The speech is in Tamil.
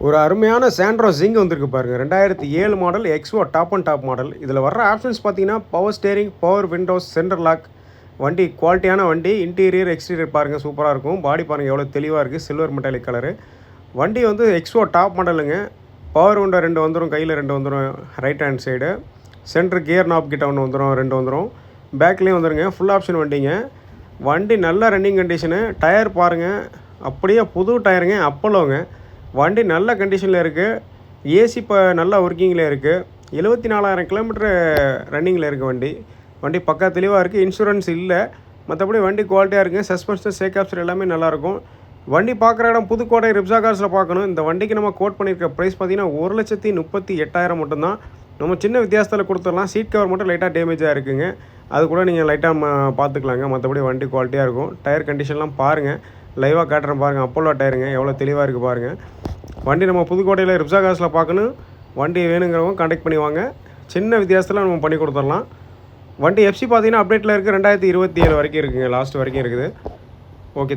ஒரு அருமையான சாண்ட்ரோ ஜிங் வந்திருக்கு பாருங்கள். 2007 model XO top and top model. இதில் வர்ற ஆப்ஷன்ஸ் பார்த்தீங்கன்னா power steering, power windows, centre lock. வண்டி குவாலிட்டியான வண்டி. இன்டீரியர் எக்ஸ்டீரியர் பாருங்கள், சூப்பராக இருக்கும். பாடி பாருங்கள் எவ்வளோ தெளிவாக இருக்குது, சில்வர் மெட்டாலிக் கலரு. வண்டி வந்து எக்ஸ்ஓ டாப் மாடலுங்க. பவர் விண்டோ 2 வந்துடும், கையில் 2 வந்துடும், right hand side. Centre gear knob கிட்ட ஒன்று வந்துடும், 2 வந்துடும். பேக்லேயும் வந்துடுங்க. ஃபுல் ஆப்ஷன் வண்டிங்க. வண்டி நல்ல ரன்னிங் கண்டிஷனு. டயர் பாருங்கள், அப்படியே புது டயருங்க, அப்போலோங்க. வண்டி நல்ல கண்டிஷனில் இருக்குது. ஏசி இப்போ நல்லா ஒர்க்கிங்கில் இருக்குது. 74,000 கிலோமீட்டரு ரன்னிங்கில் இருக்குது வண்டி. வண்டி பக்கா தெளிவாக இருக்குது. இன்சூரன்ஸ் இல்லை. மற்றபடி வண்டி குவாலிட்டியாக இருக்குது. சஸ்பென்ஷன், சேக் ஆப்ஷன் எல்லாமே நல்லாயிருக்கும். வண்டி பார்க்குற இடம் புதுக்கோட்டை ரிப்ஸா கார்ஸில் பார்க்கணும். இந்த வண்டிக்கு நம்ம கோட் பண்ணியிருக்க ப்ரைஸ் பார்த்தீங்கன்னா 1,38,000 மட்டும்தான். நம்ம சின்ன வித்தியாசத்தில் கொடுத்துடலாம். சீட் கவர் மட்டும் லைட்டாக டேமேஜாக இருக்குங்க. அது கூட நீங்கள் லைட்டாக பார்த்துக்கலாங்க. மற்றபடி வண்டி குவாலிட்டியாக இருக்கும். டயர் கண்டிஷன்லாம் பாருங்கள், லைவாக காட்டுறேன் பாருங்கள். அப்போலோ டயருங்க, எவ்வளோ தெளிவாக இருக்குது பாருங்கள். வண்டி நம்ம புதுக்கோட்டையில் ரிப்ஸா கார்ஸில் பார்க்கணும். வண்டி வேணுங்கிறவங்க கான்டாக்ட் பண்ணி வாங்க. சின்ன வித்தியாசத்தில் நம்ம பண்ணி கொடுத்துடலாம். வண்டி எஃப்சி பார்த்தீங்கன்னா அப்டேட்டில் இருக்குது. 2027 வரைக்கும் இருக்குங்க, லாஸ்ட் வரைக்கும் இருக்குது.